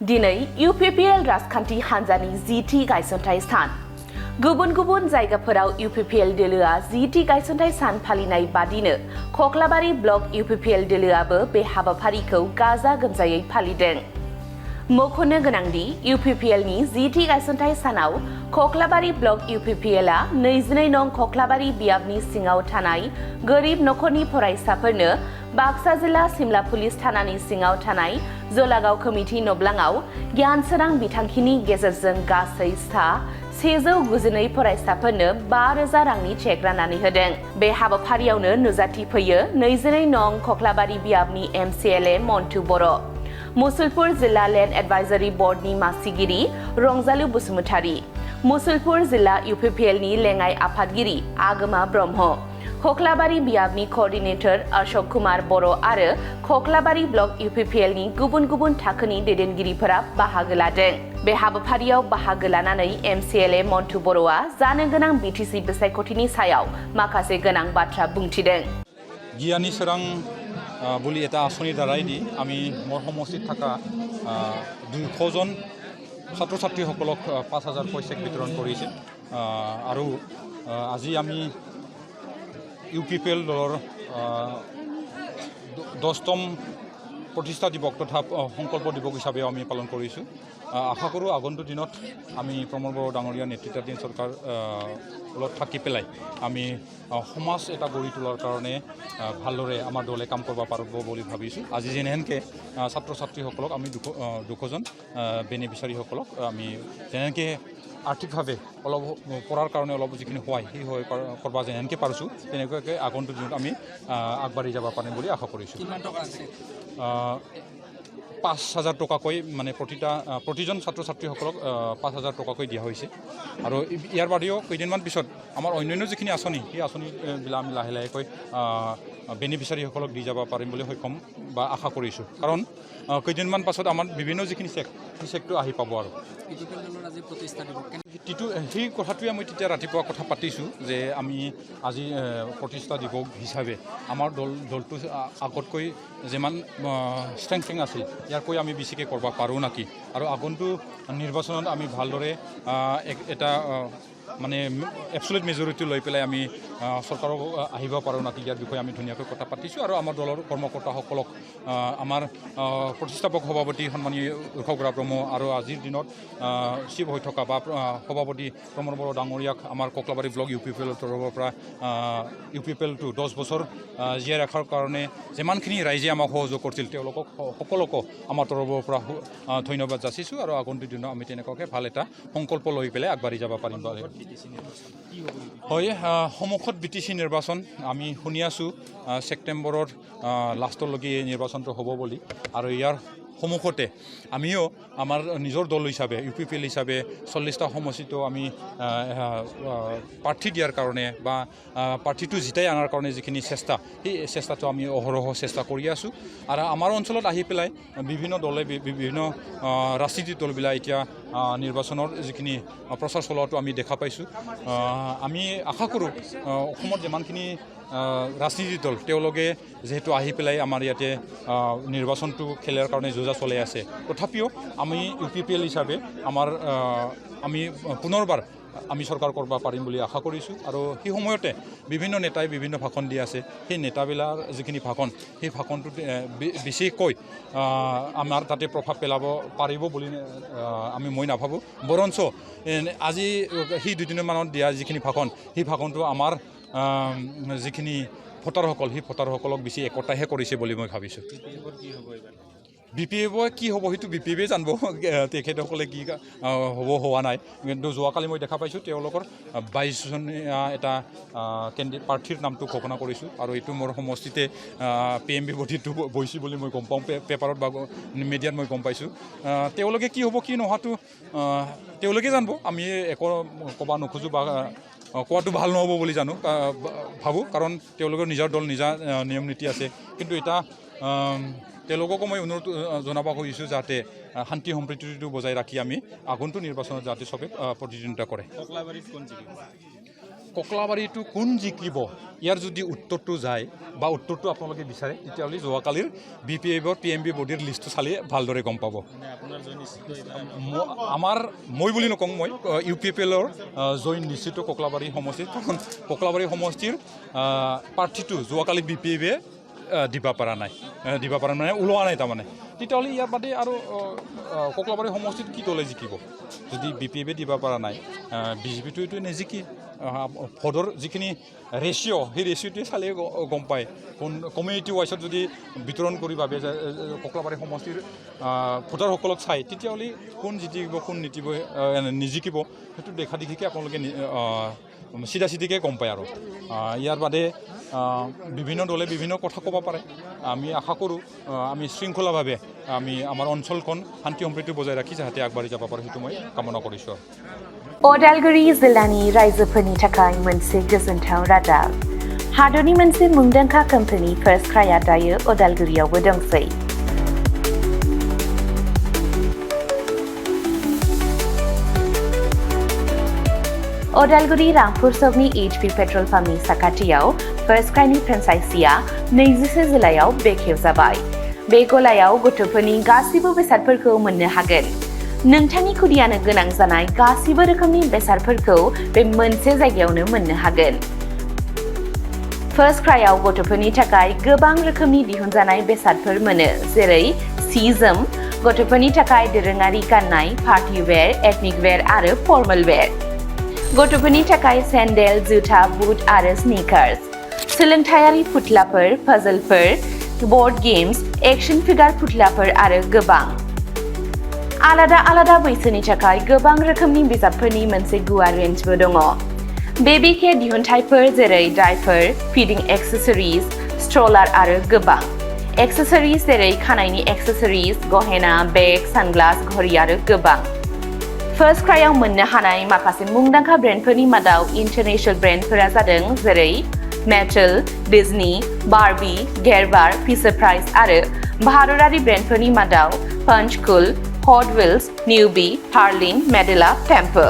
दिनै UPPL राजखान्थि हान्जानि 10थि गायसनथाय सान गुबुन गुबुन जायगाफोराव UPPL दोलोआ 10थि गायसनथाय सान फालिनाय बादिनो खख्लाबारि ब्लक UPPL दोलोआबो बे हाबाफारिखौ गाजा गोमजायै फालिदों। मख'नो गोनांदि UPPLनि 10थि गायसनथाय सानाव खख्लाबारि ब्लक UPPLआ 22 नं खख्लाबारि बियाबनि सिङाव थानाय गोरिब नखरनि फरायसाफोरनो बाक्सा जिल्ला सिमला पुलिस थानानि सिङाव थानाय जलागाव कमिटि नब्लाङाव गियान सोरां बिथांखिनि गेजेरजों गासै सा 192 फरायसाफोरनो 5,000 रांनि चेक राननानै होदों। बे हाबाफारियावनो नुजाथिफैयो 22 नं खख्लाबारि बियाबनि MCLA मन्टु बर', मुसलपुर जिल्ला लेन्ड एडभाइजरी बर्डनि मासिगिरि रंजालु बसुमतारी, मुसलपुर जिल्ला UPPLनि लेङाइ आफादगिरि आगोमा ब्रह्म, खख्लाबारि बियाबनि कोअर्डिनेटर अशोक कुमार बर' आरो खख्लाबारि ब्लक UPPLनि गुबुन गुबुन थाखोनि दैदेनगिरिफोरा बाहागो लादों। बे हाबाफारियाव बाहागो लानानै MCLA मन्टु बर'आ जानो गोनां BTC बिसायख'थिनि सायाव माखासे गोनां बाथ्रा बुंथिदों। गियानि सोरां বুলি এটা আঁচনিৰ দ্বাৰাই দি আমি মোৰ সমষ্টিত থকা 200 জন ছাত্ৰ ছাত্ৰীসকলক 5,000 চেক বিতৰণ কৰিছে আৰু আজি আমি UPPL দলৰ 10তম প্ৰতিষ্ঠা দিৱস তথা সংকল্প দিৱস হিচাপে আমি পালন কৰিছোঁ। আশা কৰোঁ আগন্তুক দিনত আমি প্ৰমোদ বড়ো ডাঙৰীয়া নেতৃত্বাধীন চৰকাৰ লগত থাকি পেলাই আমি সমাজ এটা গঢ়ি তোলাৰ কাৰণে ভালদৰে আমাৰ দলে কাম কৰিব পাৰিব বুলি ভাবিছোঁ। আজি যেনেহেনকৈ ছাত্ৰ ছাত্ৰীসকলক আমি 200 জন বেনিফিচাৰীসকলক আমি যেনেকৈ আৰ্থিকভাৱে অলপ পঢ়াৰ কাৰণে অলপ যিখিনি সহায় সেই সহায় কৰিব যেনেকৈ পাৰিছোঁ তেনেকুৱাকৈ আগন্তুক দিনত আমি আগবাঢ়ি যাব পাৰিম বুলি আশা কৰিছোঁ। 5,000 টকাকৈ মানে প্ৰতিজন ছাত্ৰ ছাত্ৰীসকলক 5,000 টকাকৈ দিয়া হৈছে আৰু ইয়াৰ বাদেও কেইদিনমান পিছত আমাৰ অন্যান্য যিখিনি আঁচনি সেই আঁচনিবিলাক আমি লাহে লাহেকৈ বেনিফিচাৰীসকলক দি যাব পাৰিম বুলি সক্ষম বা আশা কৰিছোঁ। কাৰণ কেইদিনমান পাছত আমাৰ বিভিন্ন যিখিনি চেক সেই চেকটো আহি পাব আৰু সেই কথাটোৱে মই তেতিয়া ৰাতিপুৱা কথা পাতিছোঁ যে আমি আজি প্ৰতিষ্ঠা দিৱস হিচাপে আমাৰ দলটো আগতকৈ যিমান ষ্ট্ৰেংথেনিং আছিল ইয়াৰকৈ আমি বেছিকৈ কৰিব পাৰোঁ নেকি আৰু আগন্তুক নিৰ্বাচনত আমি ভালদৰে এটা মানে এবছলিউট মেজৰিটি লৈ পেলাই আমি চৰকাৰক আহিব পাৰোঁ নেকি ইয়াৰ বিষয়ে আমি ধুনীয়াকৈ কথা পাতিছোঁ আৰু আমাৰ দলৰ কৰ্মকৰ্তাসকলক আমাৰ প্ৰতিষ্ঠাপক সভাপতি সন্মানীয় উৰ্ষগৰা ব্ৰহ্ম আৰু আজিৰ দিনত চিফ হৈ থকা বা সভাপতি প্ৰমোদ বড়ো ডাঙৰীয়াক আমাৰ কক্লাবাৰী ব্লক UPPL তৰফৰ পৰা UPPLটো 10 বছৰ জীয়াই ৰখাৰ কাৰণে যিমানখিনি ৰাইজে আমাক সহযোগ কৰিছিল তেওঁলোকক সকলোকে আমাৰ তৰফৰ পৰা ধন্যবাদ যাচিছোঁ আৰু আগন্তুক দিনত আমি তেনেকুৱাকৈ ভাল এটা সংকল্প লৈ পেলাই আগবাঢ়ি যাব পাৰিম। হয়, সন্মুখত BTC নিৰ্বাচন আমি শুনি আছোঁ ছেপ্টেম্বৰৰ লাষ্টলৈকে এই নিৰ্বাচনটো হ'ব বুলি আৰু ইয়াৰ সন্মুখতে আমিও আমাৰ নিজৰ দল হিচাপে UPPL হিচাপে 40টা সমষ্টিটো আমি প্ৰাৰ্থী দিয়াৰ কাৰণে বা প্ৰাৰ্থীটো জিতাই অনাৰ কাৰণে যিখিনি চেষ্টা সেই চেষ্টাটো আমি অহৰহ চেষ্টা কৰি আছোঁ আৰু আমাৰ অঞ্চলত আহি পেলাই বিভিন্ন দলে বিভিন্ন ৰাজনীতিক দলবিলাক এতিয়া নিৰ্বাচনৰ যিখিনি প্ৰচাৰ চলোৱাটো আমি দেখা পাইছোঁ। আমি আশা কৰোঁ অসমত যিমানখিনি ৰাজনীতিক দল তেওঁলোকে যিহেতু আহি পেলাই আমাৰ ইয়াতে নিৰ্বাচনটো খেলাৰ কাৰণে যোজা চলাই আছে তথাপিও আমি UPPL হিচাপে আমি পুনৰবাৰ আমি চৰকাৰ কৰিব পাৰিম বুলি আশা কৰিছোঁ আৰু সেই সময়তে বিভিন্ন নেতাই বিভিন্ন ভাষণ দি আছে সেই নেতাবিলাকৰ যিখিনি ভাষণ সেই ভাষণটোত বেছিকৈ আমাৰ তাতে প্ৰভাৱ পেলাব পাৰিব বুলি মই নাভাবোঁ। বৰঞ্চ আজি সেই দুদিনমানত দিয়া যিখিনি ভাষণ সেই ভাষণটো আমাৰ যিখিনি ভোটাৰসকল সেই ভোটাৰসকলক বেছি একতাহে কৰিছে বুলি মই ভাবিছোঁ। BPF কি হ'ব সেইটো BPF জানিব তেখেতসকলে কি হ'ব হোৱা নাই কিন্তু যোৱাকালি মই দেখা পাইছোঁ তেওঁলোকৰ 22জনীয়া এটা প্ৰাৰ্থীৰ নামটো ঘোষণা কৰিছোঁ আৰু এইটো মোৰ সমষ্টিতে PMB বডিটো বহিছে বুলি মই গম পাওঁ, পেপাৰত বা মিডিয়াত মই গম পাইছোঁ। তেওঁলোকে কি হ'ব কি নোহোৱাটো তেওঁলোকে জানিব, আমি একো ক'ব নোখোজোঁ বা কোৱাটো ভাল নহ'ব বুলি ভাবোঁ কাৰণ তেওঁলোকৰ নিজৰ দল নিজা নিয়ম নীতি আছে কিন্তু এটা তেওঁলোককো মই অনুৰোধ জনাব খুজিছোঁ যাতে শান্তি সম্প্ৰীতিটো বজাই ৰাখি আমি আগন্তুক নিৰ্বাচনত যাতে চবে প্ৰতিদ্বন্দ্বিতা কৰে। ককলাবাৰীটো কোন জিকিব ইয়াৰ যদি উত্তৰটো যায় বা উত্তৰটো আপোনালোকে বিচাৰে তেতিয়াহ'লে যোৱাকালিৰ BPF PMB বডিৰ লিষ্টটো চালে ভালদৰে গম পাব আমাৰ মই বুলি নকওঁ মই UPPLৰ জইন নিশ্চিত ককলাবাৰী সমষ্টিত কাৰণ ককলাবাৰী সমষ্টিৰ প্ৰাৰ্থীটো যোৱাকালি BPFে দিব পৰা নাই মানে ওলোৱা নাই তাৰমানে তেতিয়াহ'লে ইয়াৰ বাদে আৰু ককলাবাৰী সমষ্টিত কি দলে জিকিব যদি BPFে দিব পৰা নাই BJPটো এইটো নেজিকি ভোটৰ যিখিনি ৰেচিঅ' সেই ৰেচিঅ'টোৱে চালে গম পায় কোন কমিউনিটি ৱাইজত যদি বিতৰণ কৰি ভাবে ককলাবাৰী সমষ্টিৰ ভোটাৰসকলক চাই তেতিয়াহ'লে কোন জিকিব কোন নিজিকিব সেইটো দেখা দেখিকৈ আপোনালোকে চিধাকে গম পায় আৰু ইয়াৰ বাদে বিভিন্ন দলে বিভিন্ন কথা ক'ব পাৰে আমি আশা কৰোঁ আমি শৃংখলাভাৱে আমি আমাৰ অঞ্চলখন শান্তি সম্প্ৰীতি বজাই ৰাখি যাতে আগবাঢ়ি যাব পাৰোঁ সেইটো মই কামনা কৰিছোঁ अदालगुरि जिल्लानि रायजोफोरनि थाखाय मोनसे गोजोनथाव रादाब हादरनि मोनसे मुंदांखा कम्पानि फार्स्ट क्राइआ दायो अदालगुरियावबो दंसै अदालगुरि रामपुर सकनि HP पेट्रल पाम्पनि साखाथियाव फार्स्ट क्राइनि फ्रेन्चाइजिया 24 जिल्लायाव बेखेवजाबाय बे गलायाव गथ'फोरनि गासिबो बेसादफोरखौ मोननो हागोन नोंथांनि खुदियानो गोनां जानाय गासिबो रोखोमनि बेसादफोरखौ बे मोनसे जायगायावनो मोननो हागोन फार्स्ट क्राइआव गथ'फोरनि थाखाय गोबां रोखोमनि दिहुनजानाय बेसादफोर मोनो जेरै सि जोम गथ'फोरनि थाखाय दोरोङारि गाननाय पार्टी वेर एथनिक वेर आरो फर्मेल वेर गथ'फोरनि थाखाय सेन्डेल जुथा बुट आरो स्निकार्स सोलोंथायारि फुथलाफोर पाजलफोर बोर्ड गेम्स एक्शन फिगार फुथलाफोर आरो गोबां आलादा आलादा बैसोनि थाखाय गोबां रोखोमनि बिजाबफोरनि मोनसे गुवार रेन्जबो दङ बेबी केयार दिहुनथायफोर जेरै डायपार फिडिं एक्सेसरिज स्ट्रलार आरो गोबां एक्सेसरिज जेरै खानायनि एक्सेसरिज गहेना बेग सानग्लास घड़ी आरो गोबां फार्स्ट क्राइआव मोननो हानाय माखासे मुंदांखा ब्रेन्डफोरनि मादाव इन्टारनेशनेल ब्रेन्डफोरा जादों जेरै Mattel Disney Barbie Gerber Fisher Price आरो भारतारि ब्रेन्डफोरनि मादाव पंचकुल हट व्हील्स न्यूबी हार्लिन मेडेला टेम्पो